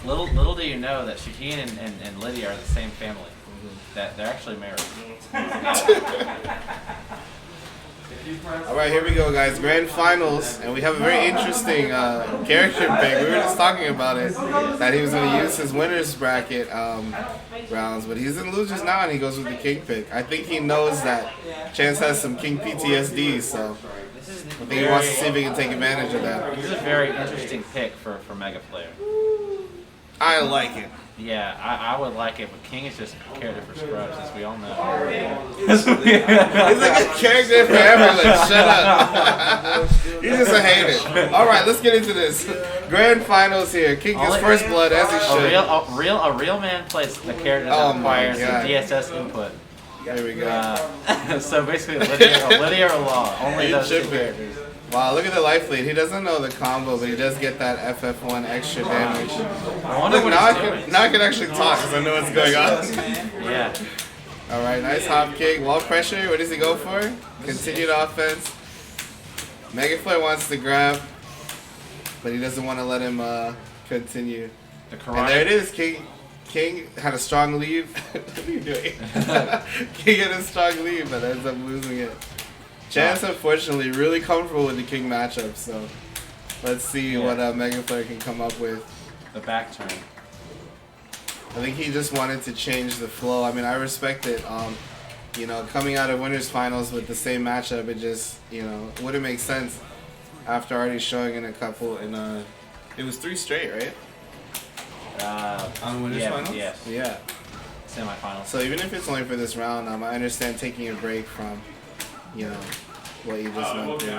Little do you know that Shaheen and Lili are the same family. That they're actually married. All right, here we go, guys. Grand finals, and we have a very interesting character pick. We were just talking about it, that he was going to use his winners bracket rounds, but he's in losers now, and he goes with the king pick. I think he knows that Chance has some king PTSD, so I think he wants to see if he can take advantage of that. This is a very interesting pick for Megaflare. I like it. Yeah, I would like it, but King is just a character for scrubs, as we all know. He's like a character for everyone. Shut up. He's just a hater. All right, let's get into this. Grand finals here. King gets first blood, as he should. A real man plays the character that requires a DSS input. There we go. So basically, Lydia or Law, only those two characters. Wow, look at the life lead. He doesn't know the combo, but he does get that FF1 extra damage. Look, now I can actually talk because I know what's going on. Yeah. All right, nice hop kick. Wall pressure. What does he go for? Continued offense. Megaflare wants to grab, but he doesn't want to let him continue. And there it is. King had a strong lead. What are you doing? King had a strong lead, but ends up losing it. Chance, unfortunately, really comfortable with the King matchup, so let's see what Megaflare can come up with. The back turn. I think he just wanted to change the flow. I mean, I respect it. You know, coming out of winners finals with the same matchup, it just, you know, wouldn't make sense after already showing in a couple. It was 3 straight, right? On winners finals. Yes. Yeah. Semifinals. So even if it's only for this round, I understand taking a break from, you know, what you just went through.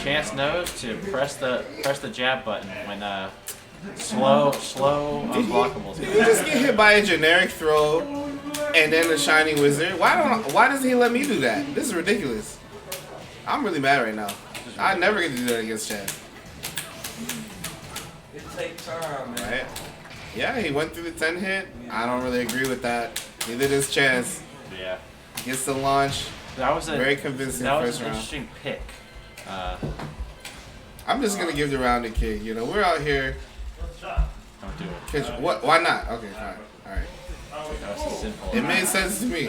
Chance knows to press the jab button when slow unblockables. Did he just get hit by a generic throw and then a shining wizard? Why doesn't he let me do that? This is ridiculous. I'm really mad right now. I never get to do that against Chance. It takes time, man. Right? Yeah, he went through the 10 hit. I don't really agree with that. Neither does Chance. Yeah. Gets the launch. That was very convincing first round. That was an interesting pick. I'm just gonna give the round to King. You know, we're out here. Don't do it. What? Why not? Okay, fine. All right. That was simple. It made sense to me.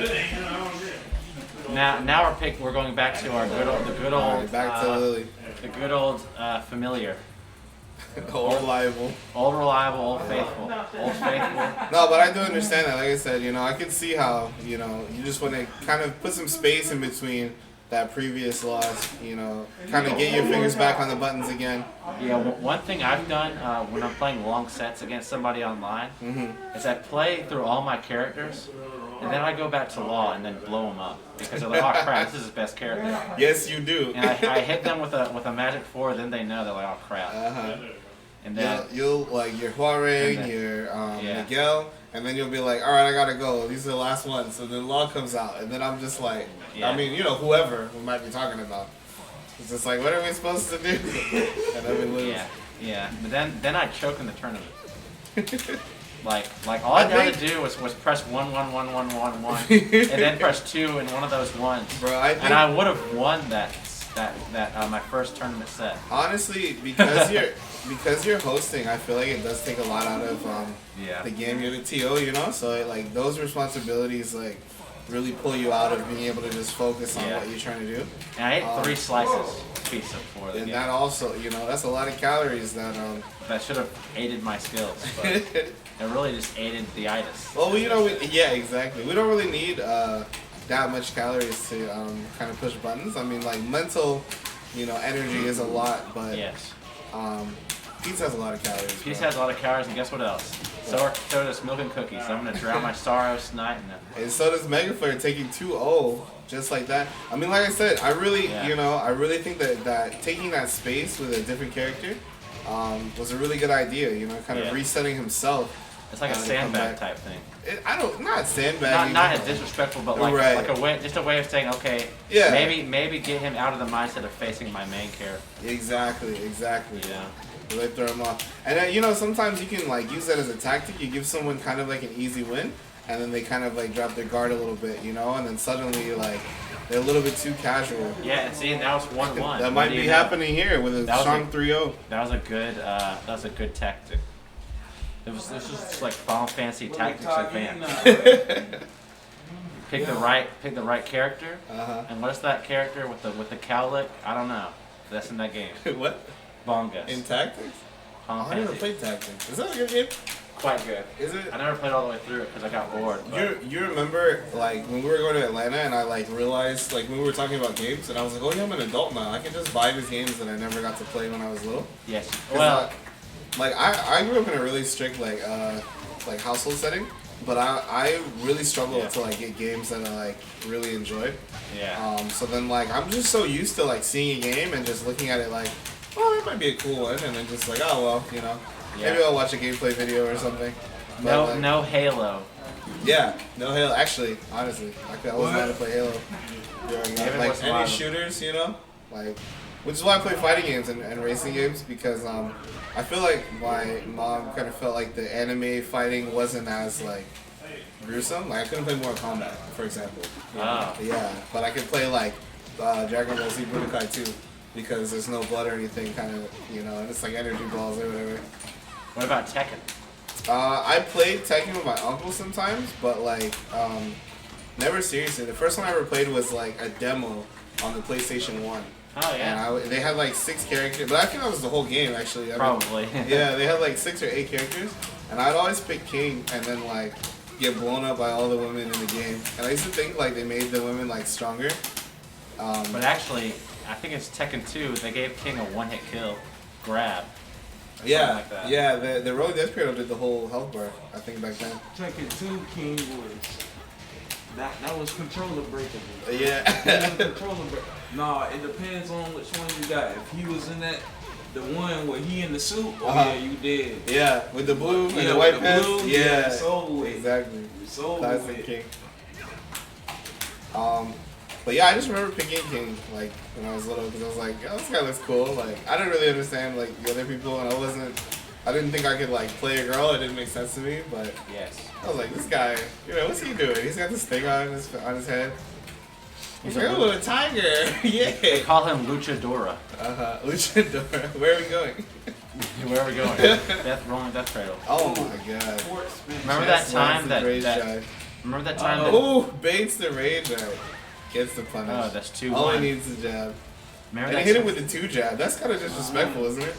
Now we're going back to our good old back to Lili. The good old familiar. Old reliable. Old reliable, old faithful. Old faithful. No, but I do understand that. Like I said, you know, I can see how, you know, you just want to kind of put some space in between that previous loss, you know, kind of get your fingers back on the buttons again. Yeah, one thing I've done when I'm playing long sets against somebody online is I play through all my characters, and then I go back to Law and then blow them up because they're like, oh crap, this is his best character. Yes, you do. And I hit them with a magic 4, then they know, they're like, oh crap. And then you'll like your Huareng, your Miguel, and then you'll be like, all right, I gotta go. These are the last ones. So then Law comes out, and then I'm just like, I mean, you know, whoever we might be talking about. It's just like, what are we supposed to do? And then we lose. Yeah. But then I choke in the tournament. Like all I had to do was press 1 1 1 1 1 1, and then press 2 in one of those ones. Bro, and I would have won that my first tournament set. Honestly, because you're hosting, I feel like it does take a lot out of the game. You're the TO, you know, so like those responsibilities like really pull you out of being able to just focus on what you're trying to do. And I ate 3 slices pizza for the game. And that also, you know, that's a lot of calories that that should have aided my skills, but it really just aided the itis. Well, you know, exactly. We don't really need that much calories to kind of push buttons. I mean, like mental, you know, energy is a lot, but pizza has a lot of calories. Pizza has a lot of calories, and guess what else? So does milk and cookies. So I'm gonna drown my sorrows tonight. And so does Megaflare taking 2-0 just like that. I mean, like I said, I really, you know, I really think that taking that space with a different character was a really good idea. You know, kind of resetting himself. It's like a sandbag type thing. Not sandbagging. Not as disrespectful, but like just a way of saying, okay, maybe get him out of the mindset of facing my main character. Exactly. Yeah. Really throw him off. And you know, sometimes you can like use that as a tactic. You give someone kind of like an easy win, and then they kind of like drop their guard a little bit, you know, and then suddenly like they're a little bit too casual. Yeah, and see, that was 1-1. That might be happening here with a strong 3-0. That was a good tactic. This was just like Final Fantasy Tactics Advanced. Pick the right character, and what's that character with the cowlick? I don't know. That's in that game. What? Bongus. In Tactics? Final I never Fantasy. played Tactics. Is that a good game? Quite good. Is it? I never played all the way through it because I got bored. You remember like when we were going to Atlanta and I like realized like when we were talking about games and I was like, oh yeah, I'm an adult now. I can just buy these games that I never got to play when I was little. Yes. Well, I grew up in a really strict like household setting, but I really struggled to like get games that I like really enjoyed. Yeah. So then like I'm just so used to like seeing a game and just looking at it like, oh, it might be a cool one, and then just like, oh well, you know. Yeah. Maybe I'll watch a gameplay video or something. But, no Halo. Yeah, no Halo. Actually, honestly, I was not to play Halo. Like any shooters, you know, like, which is why I play fighting games and racing games because I feel like my mom kind of felt like the anime fighting wasn't as like gruesome. Like I couldn't play Mortal Kombat, for example. Oh. Yeah, but I could play like Dragon Ball Z Budokai 2 because there's no blood or anything, kind of, you know, and it's like energy balls or whatever. What about Tekken? I played Tekken with my uncle sometimes, but like, never seriously. The first one I ever played was like a demo on the PlayStation 1. Oh yeah. And they had like 6 characters, but I think that was the whole game actually. Probably. Yeah, they had like 6 or 8 characters, and I'd always pick King and then like get blown up by all the women in the game. And I used to think like they made the women like stronger. But actually, I think it's Tekken 2. They gave King a one-hit kill, grab. Yeah, like that. yeah. The Road Death Period did the whole health bar, I think, back then. Tekken 2 King was that was controller breakable. Yeah. That was controller breakable. Nah, it depends on which one you got. If he was in that, the one where he in the suit, yeah, you did. Yeah, with the blue and Yeah, the white with pants. blue, Yeah, soul weight. exactly. Soul Classic weight. King. But yeah, I just remember picking King like when I was little because I was like, oh, this guy looks cool. Like I didn't really understand like the other people, and I didn't think I could like play a girl. It didn't make sense to me, but Yes. I was like, this guy, you know, what's he doing? He's got this thing on his head. He's He's like, a oh, a tiger! They Yeah. call him Luchadora. Luchador. Where are we going? Where are we going? Rolling Death Cradle. Oh my god. Remember that Chest time lands the rage that drive. remember that time that Oh, baits the rage out. Gets the punish. oh, that's 2-1. All he needs is a jab. Remember And that he hit time- him with the 2 jab. That's kind of disrespectful, isn't it?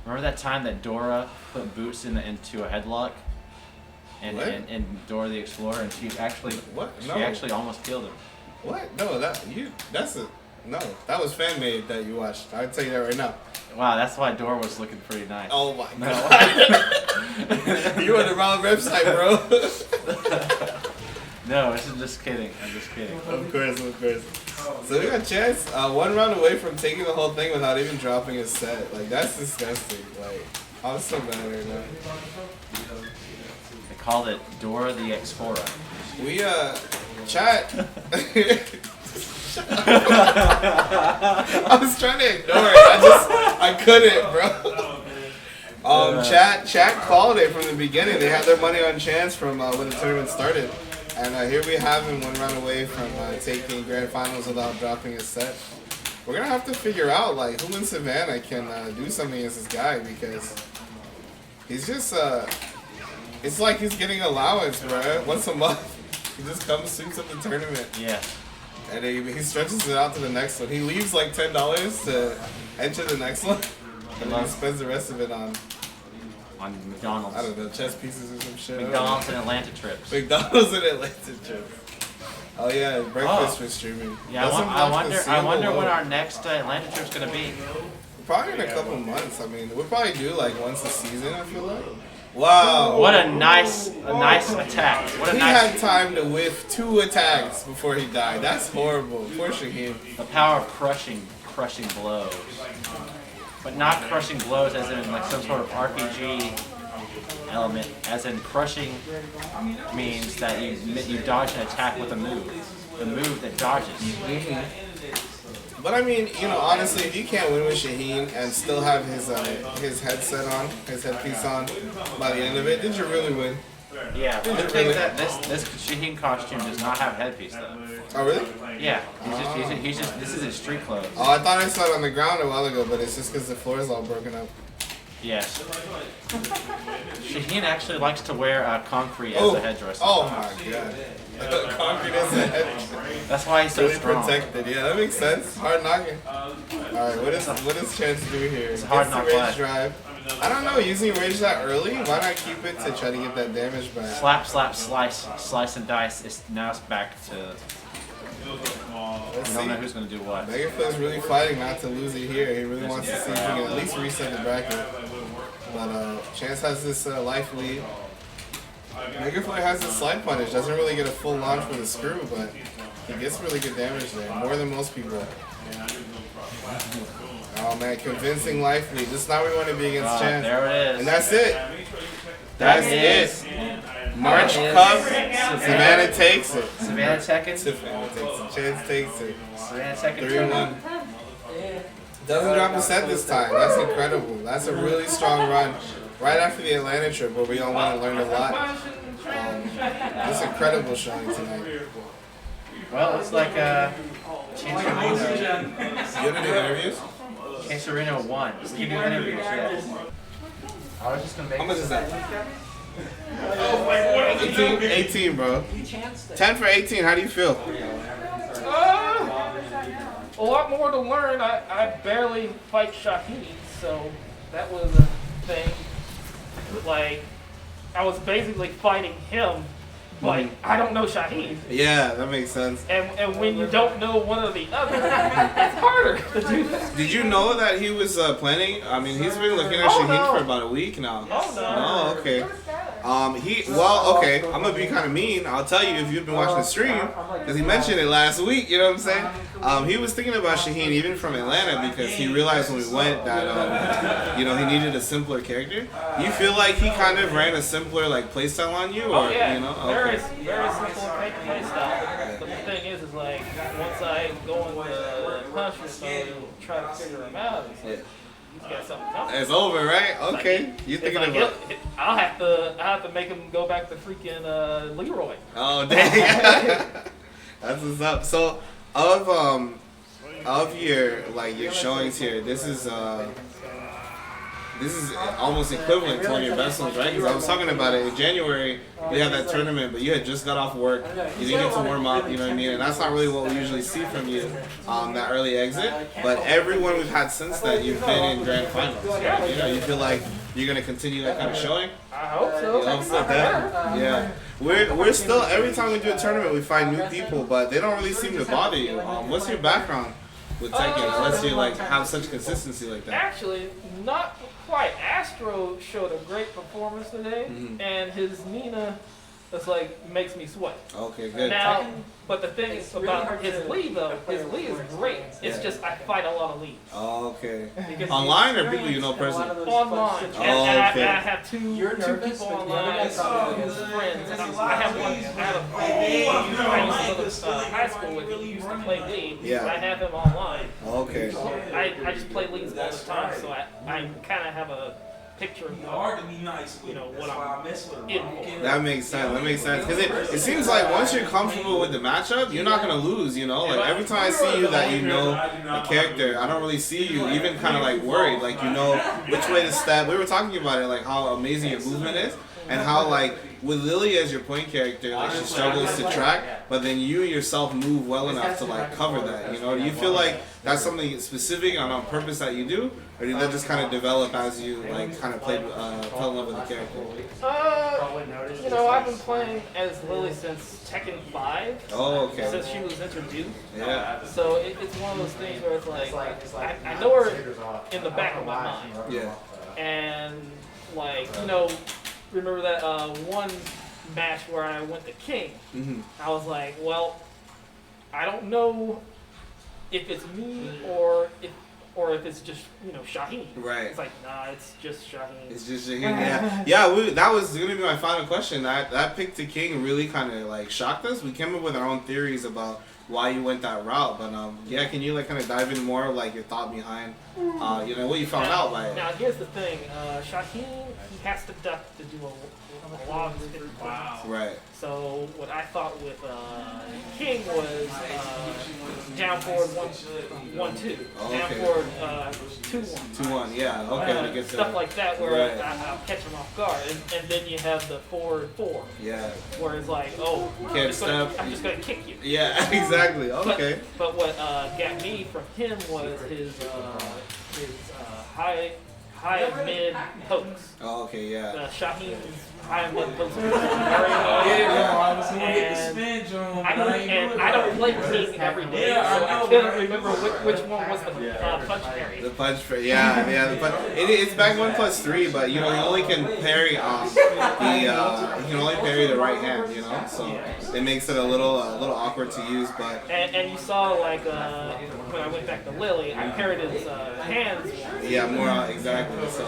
Remember that time that Dora put Boots into a headlock? And, What? and Dora the Explorer, and she actually No. actually almost killed him. What? No, no. That was fan made that you watched. I'll tell you that right now. Wow, that's why Dora was looking pretty nice. Oh my No. god. You on the wrong website, bro. No, this is just kidding. I'm just kidding. Of course. So we got Chance 1 round away from taking the whole thing without even dropping his set. Like that's disgusting. Like I'm so mad right now. They called it Dora the Explorer. We chat. I was trying to ignore it. I couldn't, bro. Chat called it from the beginning. They had their money on Chance from when the tournament started. And here we have him 1 round away from taking grand finals without dropping his set. We're gonna have to figure out like who in Savannah can do something against this guy because he's just it's like he's getting allowance, bro. Once a month, he just comes, suits up the tournament, Yeah. and he stretches it out to the next one. He leaves like $10 to enter the next one, and then he spends the rest of it on McDonald's. I don't know, chess pieces or some shit. McDonald's and Atlanta trips. McDonald's and Atlanta trips. Oh yeah, breakfast for streaming. Yeah, I wonder when our next Atlanta trip's gonna be. Probably in a couple months. I mean, we'll probably do like once a season. I feel like. Wow. What a nice attack. What a He nice. had time to whiff 2 attacks before he died. That's horrible. Poor Shaheen. The power of crushing blows, but not crushing blows as in like some sort of RPG element. As in crushing means that you dodge an attack with a move, the move that dodges. But I mean, you know, honestly, if you can't win with Shaheen and still have his headset on, his headpiece on by the end of it, did you really win? Yeah, but the thing is that this Shaheen costume does not have a headpiece though. Oh really? Yeah, he's just this is his street clothes. Oh, I thought I saw it on the ground a while ago, but it's just because the floor is all broken up. Yes. Shaheen actually likes to wear concrete as a headdress. Oh my god. Concrete as a headdress. That's why he's so Really strong. protected. Yeah, that makes sense. Hard knocking. Alright, what does Chance do here? It's a hard knock rage play. drive. I don't know, using rage that early? Why not keep it to try to get that damage back? Slap, slap, slice, slice and dice. Now it's back to. Let's I don't know see. who's gonna do what. Megaflare's really fighting not to lose it here. He really wants to see if he can at least reset the bracket. But Chance has this life lead. Megaflare has a slide punish. Doesn't really get a full launch with a screw, but he gets really good damage there. More than most people. Oh man, convincing life lead. This is not what we want to be against Chance. There it is. And that's it. That's it. March Cup. Savannah takes it. Savannah Tekken. Savannah takes it. Chance takes it. Savannah Tekken 3-1. Doesn't drop a set this time. That's incredible. That's a really strong run. Right after the Atlanta trip where we all went and learned a lot. It's incredible showing tonight. Well, it's like Chance Arena. You gonna do interviews? Chance Arena 1. Just keep doing interviews. Yeah. I was just gonna make. How much is that? 18, bro. 10 for 18. How do you feel? A lot more to learn. I barely fight Shaheen, so that was a thing. Like, I was basically fighting him, but I don't know Shaheen. Yeah, that makes sense. And when you don't know one or the other, it's harder to do that. Did you know that he was planning? I mean, he's been looking at Shaheen for about a week now. Oh, no. Oh, okay. Okay, I'm gonna be kind of mean. I'll tell you if you've been watching the stream, because he mentioned it last week, you know what I'm saying? He was thinking about Shaheen even from Atlanta because he realized when we went that, he needed a simpler character. You feel like he kind of ran a simpler, like, playstyle on you? Or, Okay. Okay. Very simple play style. But the thing is like, once I go into punishment mode and try to figure him out, it's like, he's got something coming. It's over, right? Okay. You're thinking It's like, about... I'll have to make him go back to freaking Leroy. Oh, dang. That's what's up. So, of your showings here, this is almost equivalent to one of your best ones, right? Because I was talking about it in January. We had that tournament, but you had just got off work. You didn't get to warm up, you know what I mean? And that's not really what we usually see from you, that early exit. But everyone we've had since that, you've been in grand finals. You know, you feel like you're gonna continue that kind of showing. I hope so. You hope so, yeah. We're still, every time we do a tournament, we find new people, but they don't really seem to bother you. What's your background with Tekken? Unless you like have such consistency like that. Actually, not quite. Astro showed a great performance today, and his Nina is like makes me sweat. Okay, good. Now, but the thing is about his lead though, his lead is great. It's just I fight a lot of leads. Okay. Online or people you know personally? Online, Oh, and okay. I have two people online as friends. And I have one. I have a I used to go to high school with. He used to play lead. Yeah. I have him online. Okay. I just play leads all the time, so I kind of have a picture of what I'm in for. That makes sense. That makes sense. Because it seems like once you're comfortable with the matchup, you're not gonna lose. You know, like every time I see you that you know the character, I don't really see you even kind of like worried. Like you know which way to step. We were talking about it, like how amazing your movement is, and how like with Lili as your point character, like she struggles to track, but then you yourself move well enough to like cover that. You know, do you feel like that's something specific and on purpose that you do, or did that just kind of develop as you like kind of fell in love with the character? I've been playing as Lili since Tekken 5. Oh, okay. Since she was introduced. Yeah. So it's one of those things where it's like I know her in the back of my mind. Yeah. And like remember that one match where I went to King? I was like, well, I don't know if it's me or if it's just Shaheen. Right. It's like nah, it's just Shaheen. It's just Shaheen. Yeah. That was gonna be my final question. That pick to King really kind of like shocked us. We came up with our own theories about why you went that route. But yeah, can you like kind of dive in more of like your thought behind, you know, what you found out by it? Now here's the thing, Shaheen, he has to duck to do a lot of different things. Right. So what I thought with King was down forward 1-2, down forward 2-1. 2-1, yeah, okay. I guess Stuff like that where right. I'll catch him off guard, and then you have the forward 4. Yeah. Where it's like, oh, I'm just gonna kick you. Yeah, exactly. Okay. But what got me from him was his high mid pokes. Oh, okay, yeah. Shaheen's high mid pokes. Very I don't play King every day, so I couldn't remember which one was the punch parry. The punch parry, yeah, the punch. It's back 1+3, but you know he only can parry he can only parry the right hand, you know, so it makes it a little awkward to use, but. And you saw like when I went back to Lili, I parried his hands. Yeah, more exactly. So,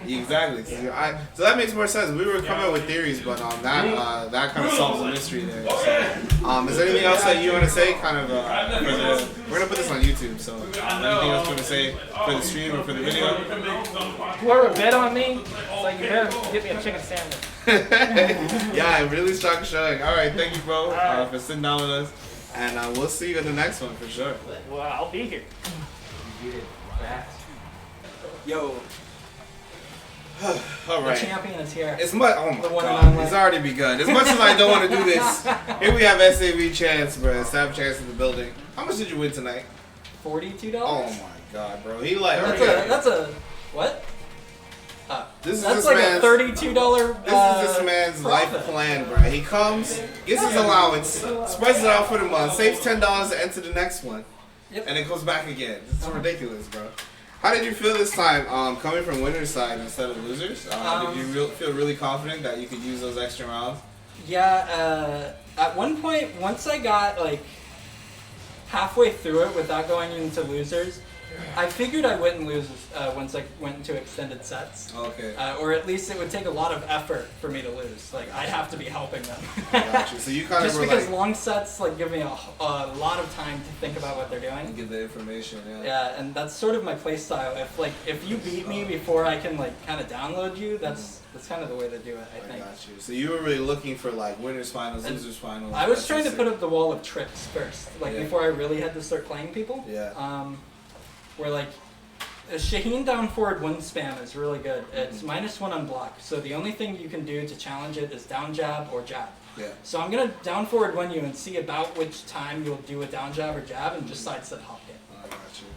exactly. So that makes more sense. We were coming up with theories, but that kind of solves the mystery there. So, is there anything else that you want to say? Kind of, we're gonna put this on YouTube. So, anything else you want to say for the stream or for the video? Whoever bet on me, it's like you better get me a chicken sandwich. Yeah, really strong showing. All right, thank you, bro, for sitting down with us, and we'll see you in the next one for sure. Well, I'll be here. Yo, All right. the champion is here. As much, oh my The one god, and only. it's already begun. As much as I don't want to do this, here we have SAV Chance, bro. Sav Chance in the building. How much did you win tonight? $42. Oh my god, bro. He like, That's a what? this is That's this like man's, a $32. This is this man's life profit. plan, bro. He comes, gets his allowance, spreads it out for the month, saves $10 to enter the next one, Yep. and it goes back again. It's ridiculous, bro. How did you feel this time coming from winner's side instead of losers? Did you feel really confident that you could use those extra rounds? Yeah, at one point, once I got like halfway through it without going into losers, I figured I wouldn't lose once I went into extended sets. Okay. Or at least it would take a lot of effort for me to lose. Like, I'd have to be helping them. Gotcha. So you kind of Just were because like, long sets like give me a lot of time to think about what they're doing. get the information, yeah. Yeah, and that's sort of my play style. If you beat me before I can like kind of download you, that's kind of the way to do it, I think. Got you. So you were really looking for like winners finals, losers finals. I was trying to put up the wall of tricks first, like Yeah. before I really had to start playing people. Yeah. Where like Shaheen down forward one spam is really good. It's -1 on block, so the only thing you can do to challenge it is down jab or jab. Yeah. So I'm gonna down forward one you and see about which time you'll do a down jab or jab and just sidestep hop it. I got you.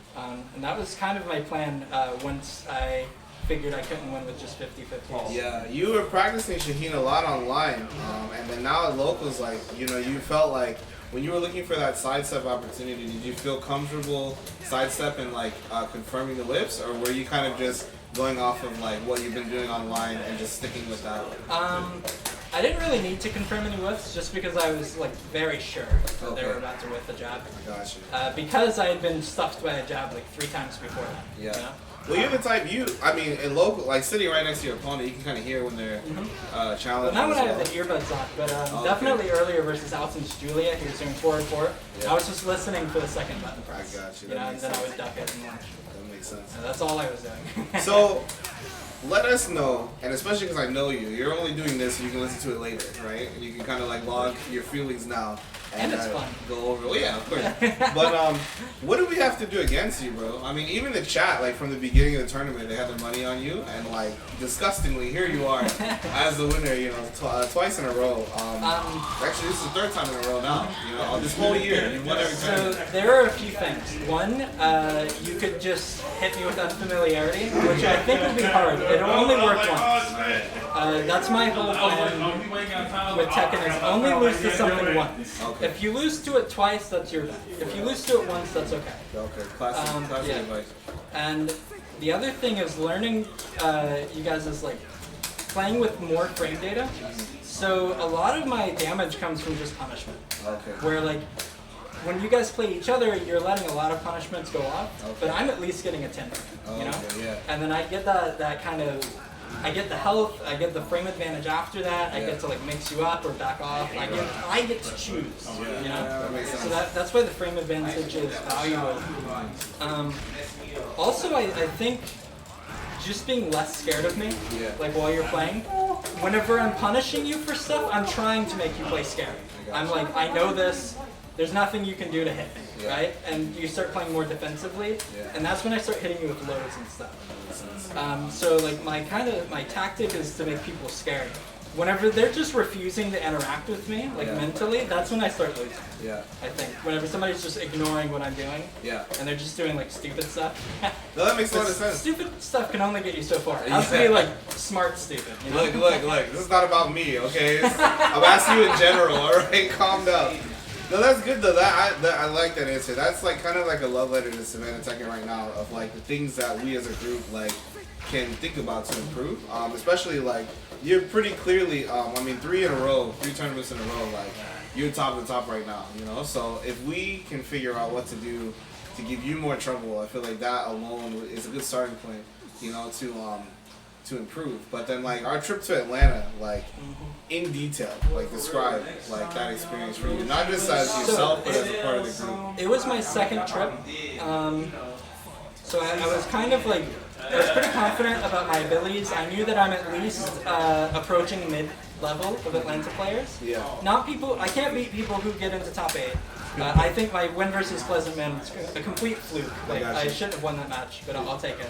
And that was kind of my plan once I figured I couldn't win with just 50-50. Yeah, you were practicing Shaheen a lot online, and then now at locals, like, you know, you felt like when you were looking for that sidestep opportunity, did you feel comfortable sidestepping, like, confirming the whips, or were you kind of just going off of, like, what you've been doing online and just sticking with that? I didn't really need to confirm any whiffs just because I was, like, very sure that they were about to whiff a jab. I got you. Because I had been stuffed by a jab, like, 3 times before that. Yeah. You know? Well, you're the type, in local, like, sitting right next to your opponent, you can kind of hear when they're challenging. Well, not when I as have well. the earbuds on, but okay. definitely earlier versus Alton's Julia, he was doing forward 4. Yeah. I was just listening for the second button press. I got you. You know, That and makes then I sense. would duck it and launch. That makes sense. And that's all I was doing. So, let us know, and especially because I know you, you're only doing this so you can listen to it later, right? And you can kind of like log your feelings now. And it's fun. Go over, well, yeah, of course. But what do we have to do against you, bro? I mean, even the chat, like from the beginning of the tournament, they had their money on you, and like disgustingly, here you are as the winner, you know, twice in a row. Actually, this is the 3rd time in a row now. You know, this whole year, you've won every So tournament. there are a few things. One, you could just hit me with unfamiliarity, which I think would be hard. It'll only work once. That's my whole plan with Tekken is only lose to something once. Okay. If you lose to it twice, that's your bad. If you lose to it once, that's okay. Okay, classic yeah. advice. And the other thing is learning you guys is like playing with more frame data. So a lot of my damage comes from just punishment. Okay. Where like when you guys play each other, you're letting a lot of punishments go off, Okay. but I'm at least getting a 10, you know? Okay, yeah. And then I get that kind of I get the health, I get the frame advantage after that, I get to like mix you up or back off. I get to choose, you know? So that's why the frame advantage is valuable. Also, I think just being less scared of me, like while you're playing, whenever I'm punishing you for stuff, I'm trying to make you play scared. I'm like, I know this, there's nothing you can do to hit me, right? And you start playing more defensively, and that's when I start hitting you with loads and stuff. So like my tactic is to make people scared. Whenever they're just refusing to interact with me, like mentally, that's when I start losing. I think. Whenever somebody's just ignoring what I'm doing, and they're just doing like stupid stuff. No, that makes a lot of sense. Stupid stuff can only get you so far. It has to be like smart stupid. You know? Look. This is not about me, okay? I'm asking you in general. All right, calm down. No, that's good though. I like that answer. That's like kind of like a love letter to Savannah Tekken right now of like the things that we as a group like can think about to improve. Especially like you're pretty clearly. 3 tournaments in a row. Like you're top of the top right now. You know. So if we can figure out what to do to give you more trouble, I feel like that alone is a good starting point. You know, to improve. But then like our trip to Atlanta, like in detail, like describe like that experience for you, not just as yourself, but as a part of the group. It was my second trip, so I was kind of like, I was pretty confident about my abilities. I knew that I'm at least approaching mid-level of Atlanta players. Not people, I can't beat people who get into top 8. I think my win versus Pleasant Man was a complete fluke. Like I shouldn't have won that match, but I'll take it.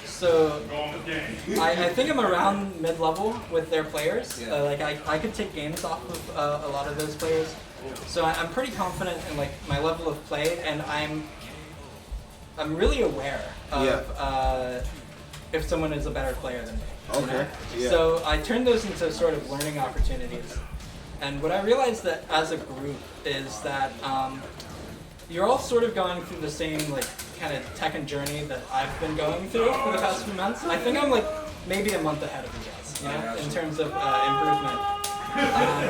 So I think I'm around mid-level with their players. Like I could take games off of a lot of those players. So I'm pretty confident in like my level of play, and I'm really aware of if someone is a better player than me. Okay. So I turned those into sort of learning opportunities. And what I realized that as a group is that you're all sort of going through the same like kind of Tekken journey that I've been going through for the past few months. I think I'm like maybe a month ahead of you guys, you know, in terms of improvement.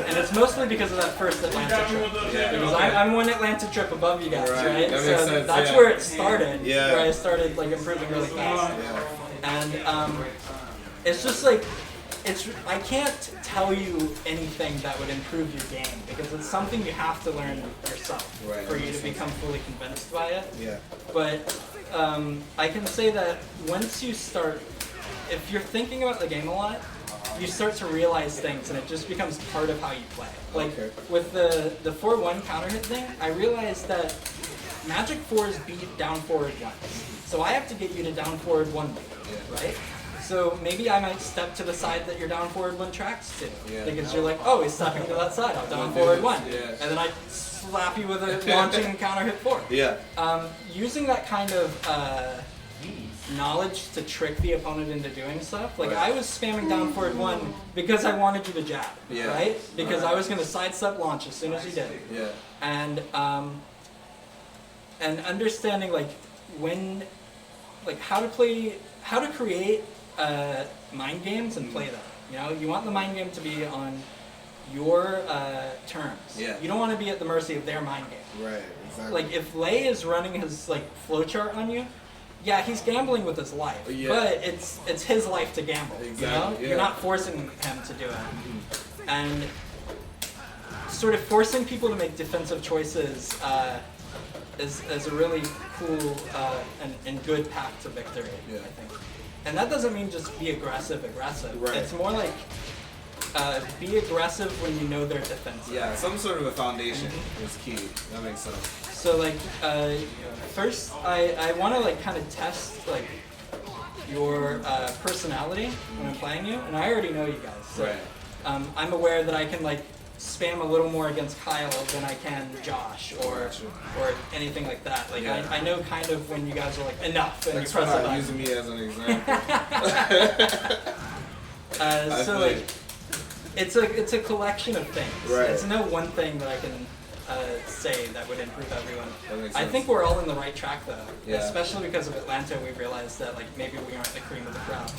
And it's mostly because of that first Atlanta trip. Because I'm one Atlanta trip above you guys, right? That so makes sense, that's where it started, where I started like improving really fast. And it's just like, I can't tell you anything that would improve your game because it's something you have to learn yourself for you to become fully convinced by it. But I can say that once you start, if you're thinking about the game a lot, you start to realize things and it just becomes part of how you play. Like with the 4-1 counter hit thing, I realized that Magic 4s beat down forward 1. So I have to get you to down forward 1, right? So maybe I might step to the side that your down forward 1 tracks to. Because you're like, oh, he's stepping to that side, I'll down forward 1. And then I slap you with a launching counter hit 4. Using that kind of knowledge to trick the opponent into doing stuff. Like I was spamming down forward 1 because I wanted you to jab, right? Because I was going to sidestep launch as soon as you did. And understanding like when, like how to create mind games and play them. You know, you want the mind game to be on your terms. You don't want to be at the mercy of their mind game. Right, exactly. Like if Lei is running his like flowchart on you, he's gambling with his life, but it's his life to gamble. Exactly. You know, you're not forcing him to do it, and sort of forcing people to make defensive choices is a really cool and good path to victory. I think. And that doesn't mean just be aggressive. Right. It's more like be aggressive when you know they're defensive. Some sort of a foundation is key. That makes sense. So like first I want to like kind of test like your personality when I'm playing you, and I already know you guys. So I'm aware that I can like spam a little more against Kyle than I can Josh or anything like that. Like I know kind of when you guys are like enough and Thanks you press for the not button. using me as an example. So like it's a collection of things. It's no one thing that I can say that would improve everyone. I think we're all in the right track though. Especially because of Atlanta, we realized that like maybe we aren't the cream of the crop.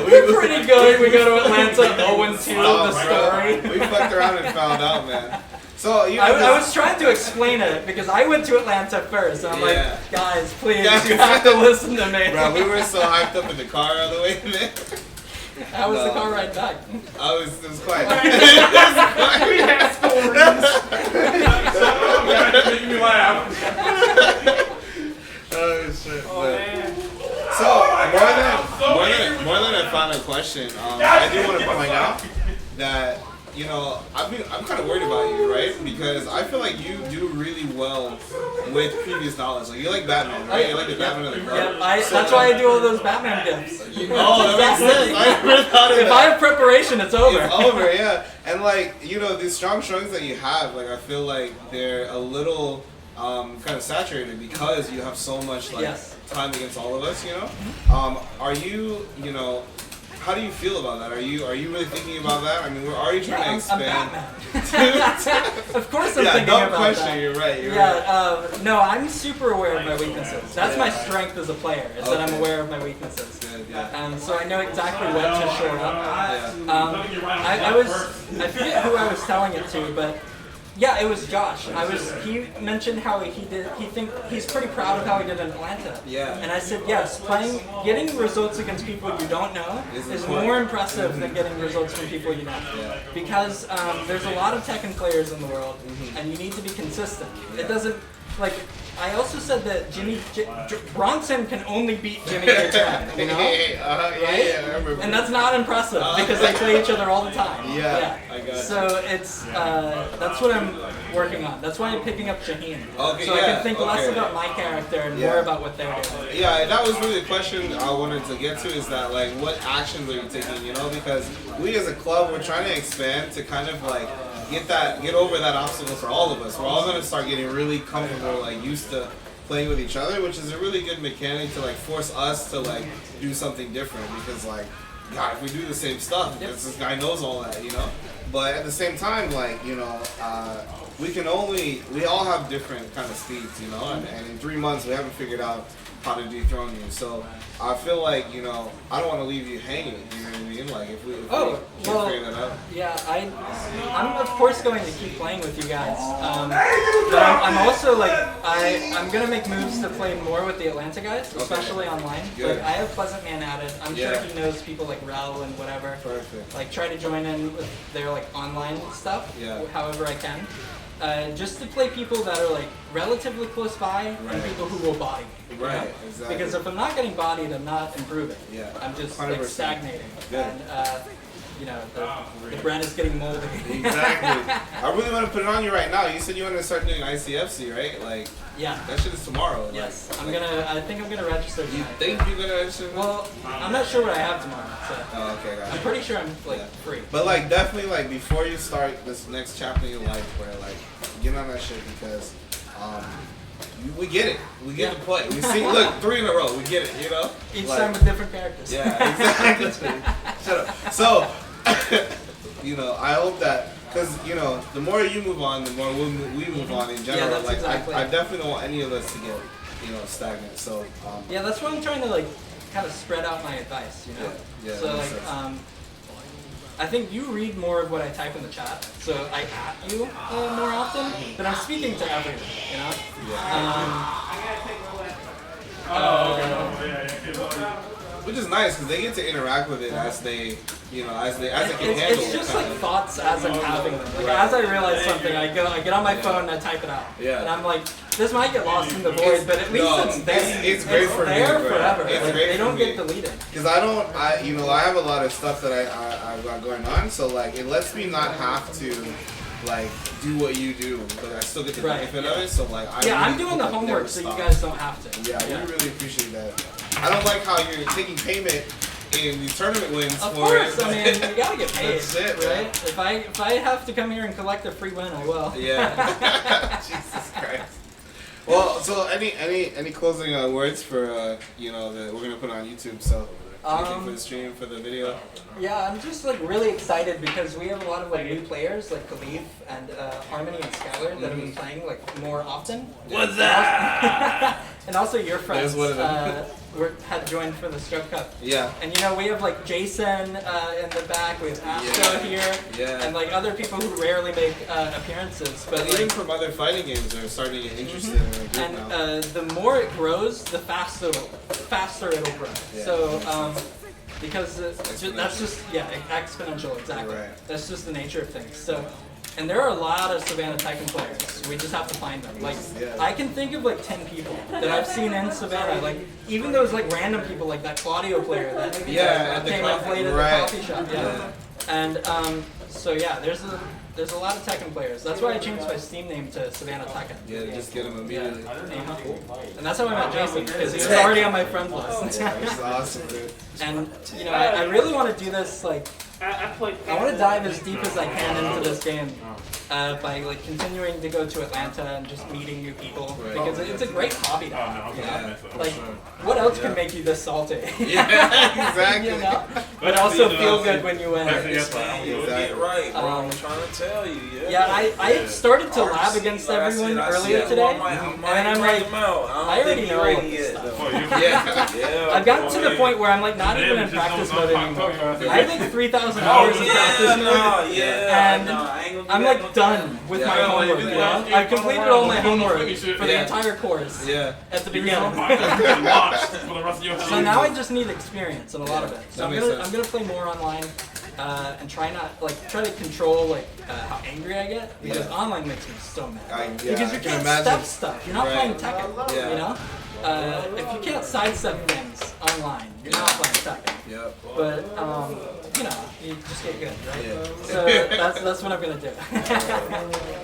We're pretty good. We go to Atlanta 0-2 the story. We fucked around and found out, man. So you know, I was trying to explain it because I went to Atlanta first, and I'm Yeah. like, guys, please, Yeah. you have to listen to me. bro, we were so hyped up in the car all the way there. How was the No. car ride back? It was quite. We have stories. Making me laugh. Oh shit. Oh but- man. So more than a final question, I do want to point out that I'm kind of worried about you, right? Because I feel like you do really well with previous knowledge. Like you like Batman, right? You like the Batman of the club. Yeah, that's why I do all those Batman gifts. Oh, that makes sense. I never thought of If that. I have preparation, it's over. It's over, yeah. And like, these strong showings that you have, like I feel like they're a little kind of saturated because you have so much like Yes. time against all of us, Are you, how do you feel about that? Are you really thinking about that? I mean, we're already trying to I'm expand. Batman. Of course I'm Yeah, thinking don't about question, that. you're right, you're Yeah, no, I'm super aware of my weaknesses. That's my Yeah. strength as a player, is that I'm Okay. aware of my weaknesses. Good, yeah. So I know exactly what to shore up. Yeah. I forget who I was telling it to, but yeah, it was Josh. He mentioned how he's pretty proud of how he did in Atlanta. Yeah. And I said, yes, getting results against people you don't know Is is important. more impressive than getting results from people you know. Yeah. Because there's a lot of Tekken players in the world, Mm-hmm. and you need to be consistent. It doesn't, like, I also said that Bronson can only beat Jimmy J-Tran, you know? Yeah, I remember. And that's not impressive because they play each other all the time. Yeah, I got it. So it's that's what I'm working on. That's why I'm picking up Shaheen. Okay, so I yeah, can think less okay. about my character and Yeah. more about what they're doing. Yeah, that was really the question I wanted to get to is that, like, what actions are you taking, because we as a club, we're trying to expand to kind of, like, get over that obstacle for all of us. We're all going to start getting really comfortable, like, used to playing with each other, which is a really good mechanic to, like, force us to, like, do something different because, like, God, if we do the same stuff, because this guy knows all that, But at the same time, like, we all have different kind of speeds, and in 3 months we haven't figured out how to dethrone you. So I feel like, I don't want to leave you hanging, you know what I mean? Like if we Oh, can't well, figure that out. yeah, I'm of course going to keep playing with you guys, but I'm also like I'm gonna make moves to play more with the Atlanta guys, especially online. Good. Like I have Pleasant Man added. I'm sure Yeah. he knows people like Rel and whatever. Perfect. Like try to join in with their like online stuff, Yeah. however I can. Just to play people that are like relatively close by Right. and people who will body me. you Right, know? exactly. Because if I'm not getting bodied, I'm not improving. Yeah, I'm just 100%. like stagnating. Good. And the brand is getting moldy. Exactly. I really want to put it on you right now. You said you want to start doing ICFC, right? Like Yeah. that shit is tomorrow. Like, Yes. I think I'm gonna register You tonight. think you're gonna register? Well, I'm not sure what I have tomorrow, so Oh, okay, got I'm it. pretty sure I'm like Yeah. free. But like definitely like before you start this next chapter in your life, where like get on that shit because we get it. We get Yeah. the play. We see look 3 in a row. We get it. Each Like, time with different characters. yeah, exactly. Shut up. So I hope that because the more you move on, the more we move on in general. that's like exactly I it. definitely don't want any of us to get stagnant. So Yeah, that's why I'm trying to like kind of spread out my advice, you know. Yeah, So that like makes sense. I think you read more of what I type in the chat, so I at you more often, but I'm speaking to everyone, you know. Which is nice because they get to interact with it as they as they can handle It's it. just like thoughts as I'm having them. Like as I realize something, I get on my phone and I type it out. Yeah. And I'm like, this might get lost in the void, but at least No, it's there. it's great for me, there bro. forever. It's Like, great they for don't me. get deleted. Because I have a lot of stuff that I've got going on, so like it lets me not have to like do what you do, but I still get the Right, benefit yeah. of it. So like I'm really doing the hope that homework never so you stops. guys don't have to. Yeah, we really appreciate that. I don't like how you're taking payment in these tournament wins Of for course, it. I mean, you gotta get paid, That's it, right? man. If I have to come here and collect a free win, I will. Yeah. Jesus Christ. Well, so any closing words for that we're gonna put on YouTube? So anything for the stream, for the video? Yeah, I'm just like really excited because we have a lot of like new players like Khalif and Harmony and Skylar that have been playing like more often. What's that? And also your friends There's one of them. had joined for the Stroke Cup. Yeah. And you know, we have like Jason in the back, we have Astro here, Yeah. and like other people who rarely make appearances. But But like, even from other fighting games are starting to get interested in the group and now. the more it grows, the faster it'll grow. Yeah. So because that's just exponential, exactly. Right. That's just the nature of things. So. And there are a lot of Savannah Tekken players. We just have to find them. Like, Yeah. I can think of like 10 people that I've seen in Savannah. Like, even those like random people, like that Claudio player that At the came up late at right. the coffee shop. Yeah. And so yeah, there's a lot of Tekken players. That's why I changed my Steam name to Savannah Tekken. Yeah, just get them immediately. And that's how I met Jason, because he was already on my friend list. That's awesome, dude. And you know, I really want to do this like. I played. I want to dive as deep as I can into this game by like continuing to go to Atlanta and just meeting new people because it's a great hobby to have. You know? Like, what else can make you this salty? Yeah, exactly. You know? But also feel good when you win. You'll get right, bro. I'm trying to tell you. Yeah, I started to lab against everyone earlier today, and then I'm like, I already know all this stuff. Yeah. I've gotten to the point where I'm like not even in practice mode anymore. I have like 3,000 hours in practice mode, and I'm like done with my homework. You know, I've completed all my homework for the entire course at the beginning. So now I just need experience in a lot of it. So I'm gonna play more online and try to control like how angry I get because online makes me so mad. Because you can't step stuff. You're not playing Tekken. You know. If you can't sidestep things online, you're not playing Tekken. Yep. But you know, you just get good, right? Yeah. So that's what I'm gonna do.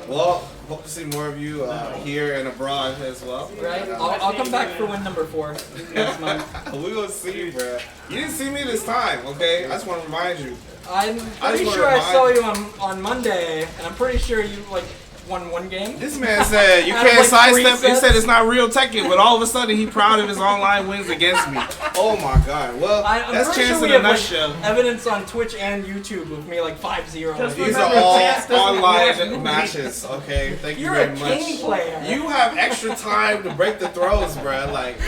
Well, hope to see more of you here and abroad as well. Right? I'll come back for win number 4 next month. We gonna see you, bro. You didn't see me this time, okay? I just want to remind you. I'm I pretty just sure I wanna saw you on Monday, and I'm pretty sure you like won one game. This man said you Out of, can't like, 3 sidestep. He sets. said it's not real Tekken, but all of a sudden he proud of his online wins against me. Oh my god. Well, I'm that's pretty chance sure in we a have nutshell. like, evidence on Twitch and YouTube of me like 5-0. These are all online matches, okay? Thank you You're very a much. king player. You have extra time to break the throws, bro. Like,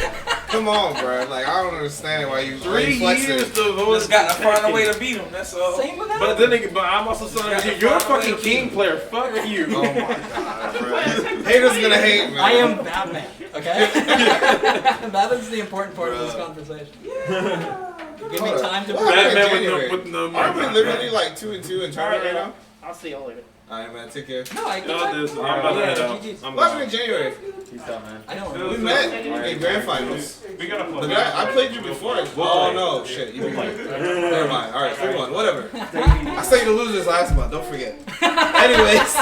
come on, bro. Like, I don't understand why you 3 flexing. years to Just got to find a way to beat him. That's all. Same with that. But then again, but I'm also saying you're a fucking king player. Fuck you. Oh my god, bro. Haters gonna hate, man. I am Batman, okay? That is the important part of this conversation. Give me time to What prepare. happened in January? with the Aren't we literally like 2-2 in tournament right now? I'll see y'all later. Alright, man. Take care. No, I No, can this, I'm about to head out. GG's. I'm What happened in January? Peace out, man. I don't We know. met in grand finals. We gotta play. But I played you before. Oh no, shit. You played. Never mind. Alright, 3-1. Whatever. I said you losers last month. Don't forget. Anyways.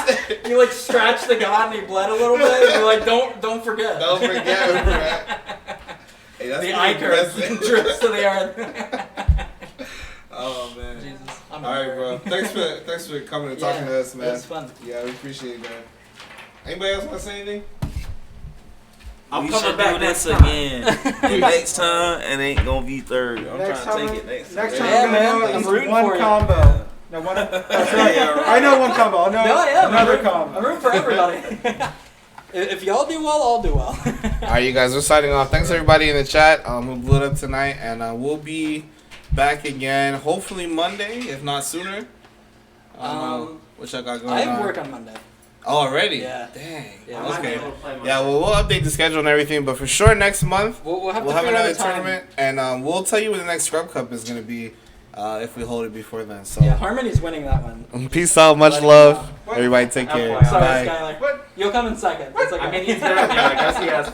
You like scratch the god and he bled a little bit. You're like, don't forget. Don't forget, bro. Hey, that's The pretty eye curve impressive. drips to the earth. Oh man. Jesus. I'm Alright, bro. Thanks for coming and talking to us, man. It was fun. Yeah, we appreciate it, man. Anybody else want to say anything? We should do this again. Next time, it ain't gonna be third. I'm Next trying to time- take it next Next time. time Yeah, I'm man, gonna I'm know rooting one for you. combo. No, one. That's right. Yeah, right. I know one combo. I know No, yeah, another I'm combo. rooting for everybody. If y'all do well, I'll do well. Alright, you guys, we're signing off. Thanks everybody in the chat who blew it up tonight, and we'll be back again hopefully Monday, if not sooner. Which I got going I on. have work on Monday. Oh, already? Yeah. Dang. Yeah, Okay. Yeah, well, we'll update the schedule and everything, but for sure next month We'll have we'll to have figure out another a time. tournament, and we'll tell you when the next Scrub Cup is going to be if we hold it before then. So Yeah, Harmony's winning that one. peace out, much Letting love. you know. Everybody take care. FYI. Sorry, Bye. Skylar. What? You'll come in second. It's okay. I mean, he's there. I guess he has